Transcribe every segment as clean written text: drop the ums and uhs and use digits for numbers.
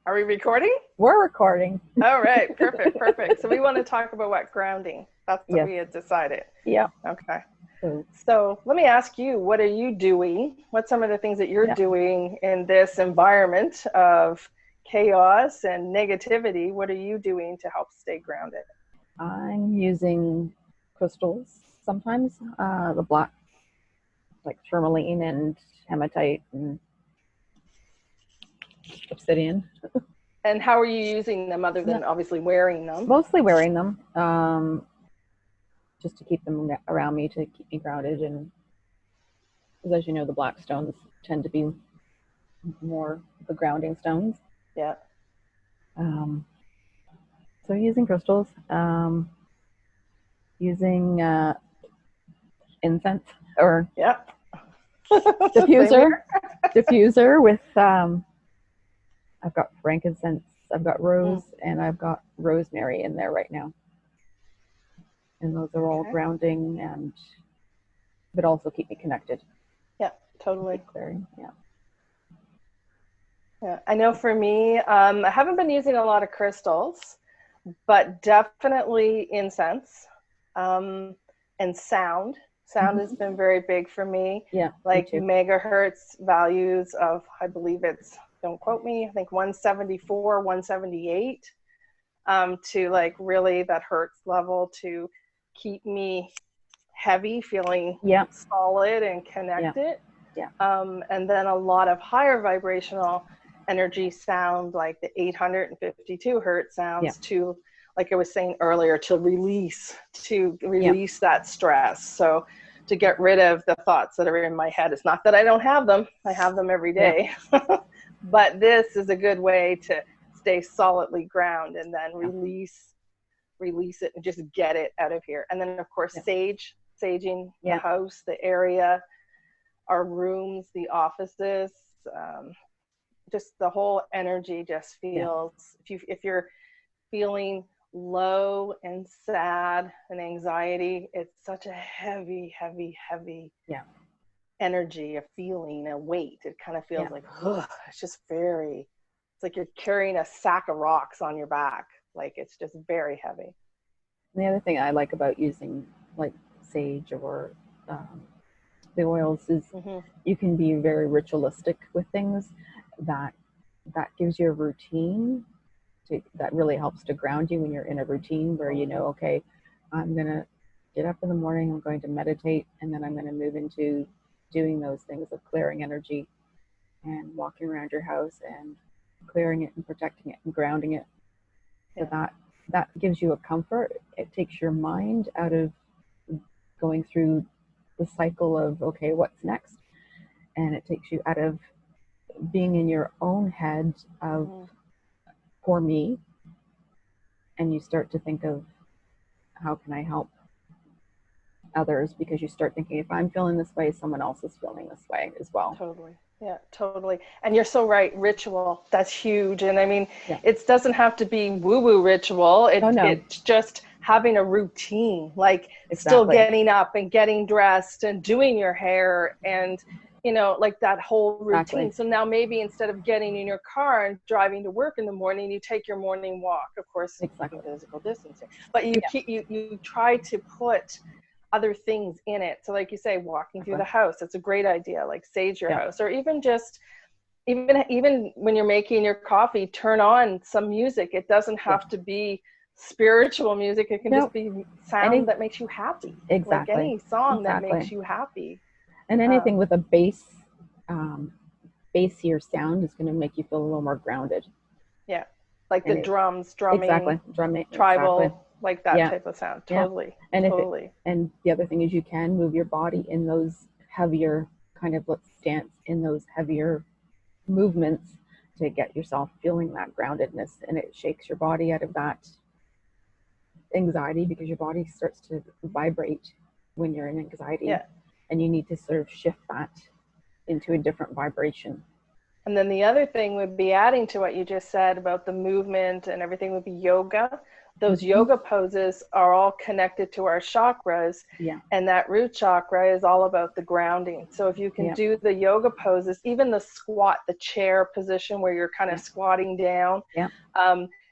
Are we recording? We're recording. All right, perfect, perfect. So we want to talk about what grounding. That's what Yes. we had decided. Yeah. Okay. So, So let me ask you, what are you doing? What's some of the things that you're yeah. doing in this environment of chaos and negativity? What are you doing to help stay grounded? I'm using crystals sometimes, the black, like tourmaline and hematite and obsidian. And how are you using them other Yeah. than obviously wearing them? Mostly wearing them, just to keep them around me to keep me grounded. And because, as you know, the black stones tend to be more the grounding stones. Yeah. Um, so using crystals, using incense or Yeah. Same diffuser, here. diffuser with I've got frankincense, I've got Mm, rose, and I've got rosemary in there right now. And those are all okay. grounding and but also keep me connected. Yeah, totally. Keep clearing. Yeah. Yeah, I know for me, I haven't been using a lot of crystals, but definitely incense, um, and sound. Sound has Mm-hmm. been very big for me, Yeah, me like too. megahertz values of, I believe it's, don't quote me, I think 174, 178, to like really that hertz level to keep me heavy, feeling Yeah, solid and yeah, connected. yeah, And then a lot of higher vibrational energy sound, like the 852 hertz yeah, sounds, to, like I was saying earlier, to yeah, release that stress. So to get rid of the thoughts that are in my head. It's not that I don't have them, I have them every yeah, day. But this is a good way to stay solidly ground and then yeah, release it and just get it out of here. And then of course yeah, saging the yeah, house, the area, our rooms, the offices, um, just the whole energy just yeah, feels, if you're feeling low and sad and anxiety, it's such a heavy, heavy, heavy yeah, energy, a feeling, a weight. It kind of feels yeah. like, ugh, it's just very, it's like you're carrying a sack of rocks on your back. Like it's just very heavy. And the other thing I like about using like sage or um, the oils is Mm-hmm. you can be very ritualistic with things that that gives you a routine that really helps to ground you when you're in a routine where you know, okay, I'm going to get up in the morning, I'm going to meditate, and then I'm going to move into doing those things of clearing energy and walking around your house and clearing it and protecting it and grounding it. So Yeah. that gives you a comfort. It takes your mind out of going through the cycle of, okay, what's next? And it takes you out of being in your own head of, Mm-hmm. for me, and you start to think of, how can I help others? Because you start thinking, if I'm feeling this way, someone else is feeling this way as well. Totally. Yeah, totally. And you're so right. Ritual, that's huge. And I mean, Yeah. it doesn't have to be woo-woo ritual. Oh no. It's just having a routine, like still Exactly. getting up and getting dressed and doing your hair and, like that whole routine. Exactly. So now maybe instead of getting in your car and driving to work in the morning, you take your morning walk, of course, keeping Exactly. physical distancing. But Yeah. you try to put other things in it. So like you say, walking through Exactly. the house, it's a great idea. Like sage your Yeah. house, or even just even when you're making your coffee, turn on some music. It doesn't Yeah. have to be spiritual music. It can No. just be sound Any. that makes you happy, like Exactly. any song that makes Exactly. you happy. And anything um, with a um, bassier sound is going to make you feel a little more grounded. yeah, like the And it drums, drumming, exactly drumming exactly. tribal, like that Yeah. type of sound. Yeah. Totally, And if it totally. and the other thing is you can move your body in those heavier kind of, let's dance in those heavier movements to get yourself feeling that groundedness, and it shakes your body out of that anxiety because your body starts to vibrate when you're in anxiety, Yeah. and you need to sort of shift that into a different vibration. And then the other thing would be, adding to what you just said about the movement and everything, would be yoga. those yoga poses are all connected to our chakras. Yeah. And that root chakra is all about the grounding. So if you can do the yoga poses, even the squat, the chair position where you're kind of squatting down,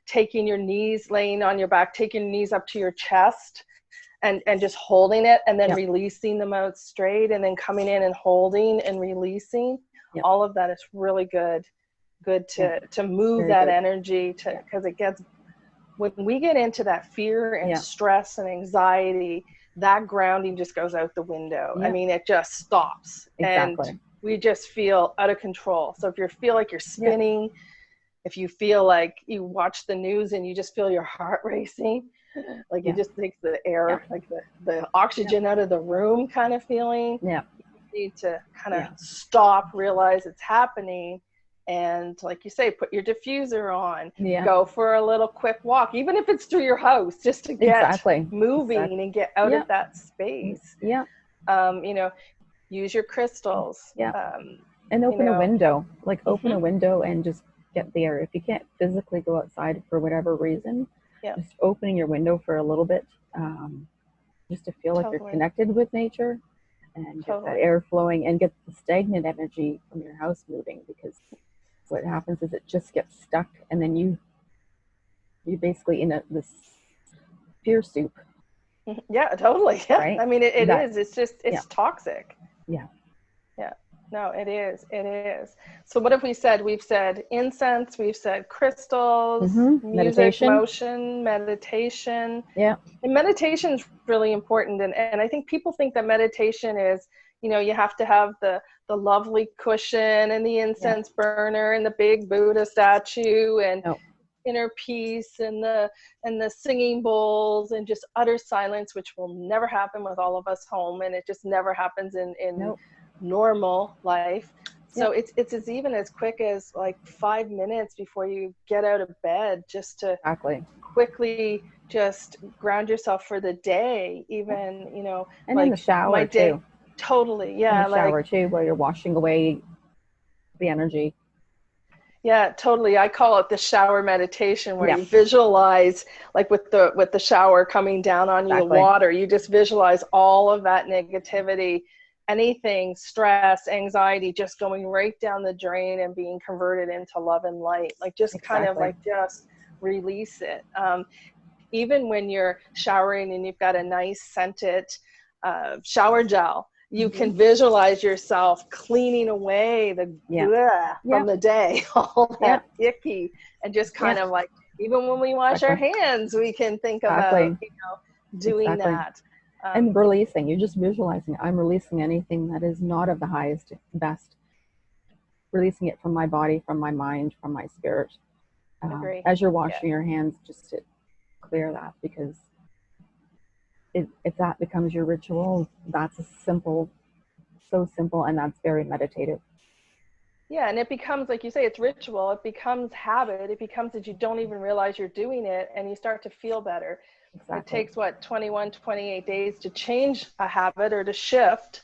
taking your knees, laying on your back, taking your knees up to your chest and just holding it, and then releasing them out straight, and then coming in and holding and releasing. All of that is really good to move that energy, to because it gets, when we get into that fear and stress and anxiety, that grounding just goes out the window. I mean, it just stops. And we just feel out of control. So if you feel like you're spinning, if you feel like you watch the news and you just feel your heart racing, like it just takes the air, like the oxygen out of the room kind of feeling. You need to kind of stop, realize it's happening. And like you say, put your diffuser on, go for a little quick walk, even if it's through your house, just to get moving and get out of that space. You know, use your crystals. And open a window, like open a window and just get the air. If you can't physically go outside for whatever reason, just opening your window for a little bit, just to feel like you're connected with nature and get that air flowing and get the stagnant energy from your house moving, because what happens is it just gets stuck, and then you basically in this fear soup. Totally. Right? I mean, it is. It's just, it's toxic. No, it is. It is. So what have we said? We've said incense, we've said crystals, music, meditation. Motion, meditation. And meditation is really important. And I think people think that meditation is, you know, you have to have the lovely cushion and the incense burner and the big Buddha statue and inner peace and the singing bowls and just utter silence, which will never happen with all of us home, and it just never happens in normal life. So it's as even as quick as like 5 minutes before you get out of bed, just to quickly just ground yourself for the day, even, you know, and like in the shower too. Totally. In the shower too, where you're washing away the energy. Totally. I call it the shower meditation, where you visualize, like with the shower coming down on you, the water, you just visualize all of that negativity, anything, stress, anxiety, just going right down the drain and being converted into love and light. Like just kind of like just release it. Even when you're showering and you've got a nice scented shower gel, you can visualize yourself cleaning away the from the day, all that icky, and just kind of like, even when we wash our hands, we can think about, you know, doing that. And releasing, you're just visualizing, I'm releasing anything that is not of the highest, best, releasing it from my body, from my mind, from my spirit. As you're washing your hands, just to clear that, because if that becomes your ritual, that's so simple, and that's very meditative. And it becomes, like you say, it's ritual, it becomes habit, it becomes that you don't even realize you're doing it, and you start to feel better. It takes 21, 28 days to change a habit or to shift.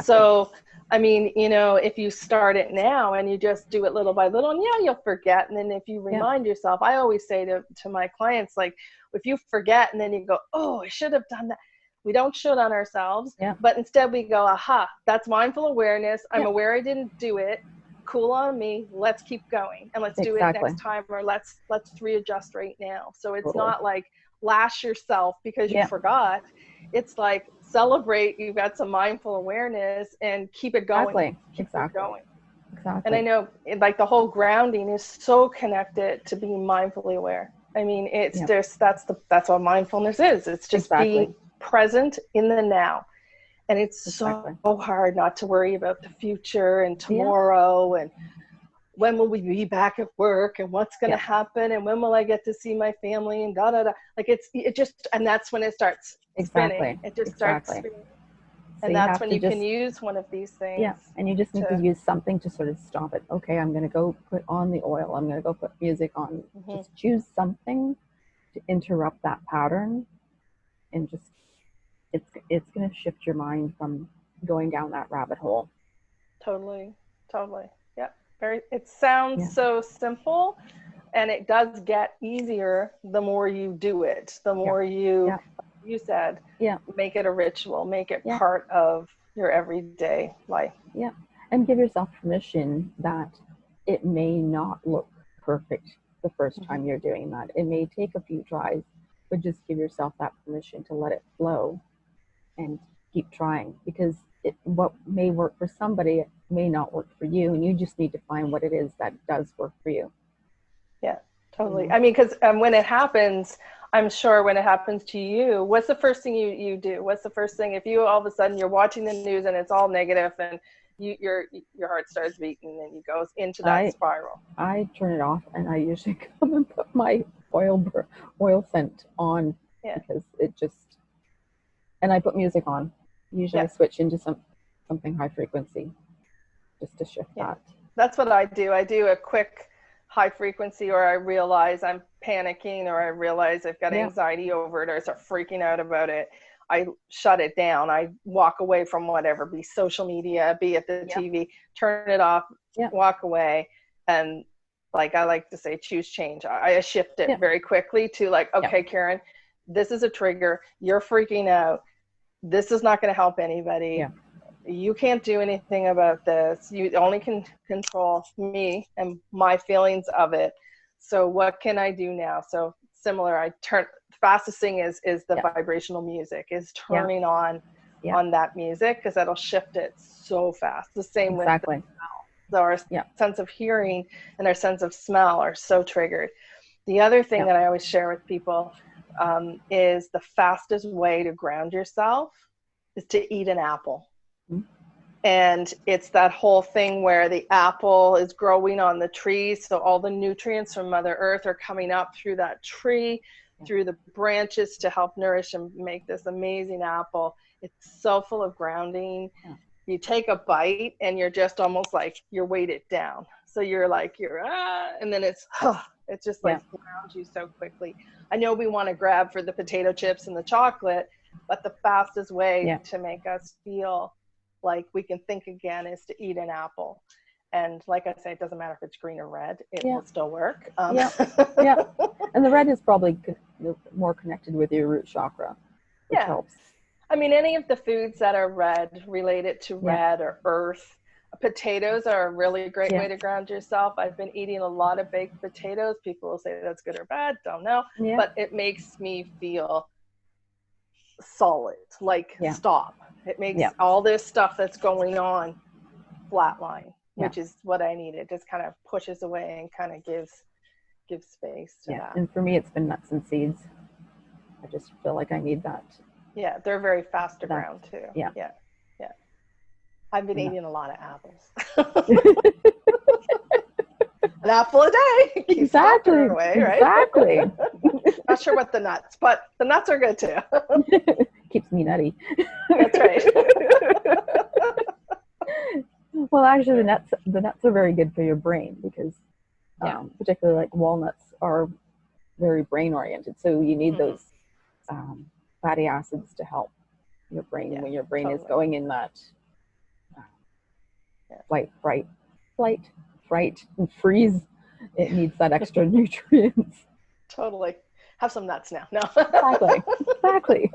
So, I mean, you know, if you start it now and you just do it little by little, and you'll forget. And then if you remind yourself, I always say to my clients, like, if you forget and then you go, oh, I should have done that. We don't should on ourselves, but instead we go, aha, that's mindful awareness. I'm aware I didn't do it. Cool on me. Let's keep going, and let's do it next time, or let's readjust right now. So it's not like lash yourself because you forgot. It's like celebrate. You've got some mindful awareness and keep it going. Keep it going. And I know, like, the whole grounding is so connected to being mindfully aware. I mean, it's just that's what mindfulness is. It's just being present in the now. And it's so hard not to worry about the future and tomorrow and when will we be back at work and what's going to happen and when will I get to see my family and da da da. Like it just, and that's when it starts spinning. It just starts spinning. So and that's when you can use one of these things. And you just need to use something to sort of stop it. Okay, I'm going to go put on the oil. I'm going to go put music on. Just choose something to interrupt that pattern, and just it's going to shift your mind from going down that rabbit hole. Totally. It sounds so simple, and it does get easier the more you do it, the more you said, make it a ritual, make it part of your everyday life. Yeah. And give yourself permission that it may not look perfect the first time you're doing that. It may take a few tries, but just give yourself that permission to let it flow and keep trying, because what may work for somebody may not work for you, and you just need to find what it is that does work for you. Yeah, totally. I mean, because when it happens, I'm sure when it happens to you, what's the first thing you do? What's the first thing, if you all of a sudden you're watching the news and it's all negative and your heart starts beating and it goes into that spiral? I turn it off, and I usually come and put my oil scent on, because it just, and I put music on. Usually I switch into something high frequency just to shift that. That's what I do. I do a quick high frequency, or I realize I'm panicking, or I realize I've got anxiety over it, or I start freaking out about it. I shut it down. I walk away from whatever, be social media, be at the TV, turn it off, walk away. And like I like to say, choose change. I shift it very quickly to like, okay, Karen, this is a trigger. You're freaking out. This is not going to help anybody. Yeah. You can't do anything about this. You only can control me and my feelings of it. So what can I do now? So similar, the fastest thing is the vibrational music, is turning on that music, because that'll shift it so fast. The same with the smell. So our sense of hearing and our sense of smell are so triggered. The other thing that I always share with people is the fastest way to ground yourself is to eat an apple. And it's that whole thing where the apple is growing on the tree, so all the nutrients from Mother Earth are coming up through that tree, through the branches, to help nourish and make this amazing apple. It's so full of grounding. You take a bite and you're just almost like you're weighted down. So you're like, and then it's just like grounds you so quickly. I know we want to grab for the potato chips and the chocolate, but the fastest way to make us feel like we can think again is to eat an apple. And like I say, it doesn't matter if it's green or red, it will still work. And the red is probably more connected with your root chakra, which helps. I mean, any of the foods that are red, related to red or earth. Potatoes are a really great way to ground yourself. I've been eating a lot of baked potatoes. People will say that's good or bad, don't know. But it makes me feel solid, like stop. It makes all this stuff that's going on flatline, which is what I need. It just kind of pushes away and kind of gives space to that. And for me, it's been nuts and seeds. I just feel like I need that. Yeah, they're very fast to ground too. Yeah. I've been eating a lot of apples. An apple a day. Exactly. Away, right? Exactly. Not sure what the nuts, but the nuts are good too. Keeps me nutty. That's right. Well, actually, the nuts are very good for your brain, because particularly like walnuts are very brain oriented. So you need those fatty acids to help your brain when your brain is going in that flight, and freeze. It needs that extra nutrients. Totally. Have some nuts now. No. Exactly.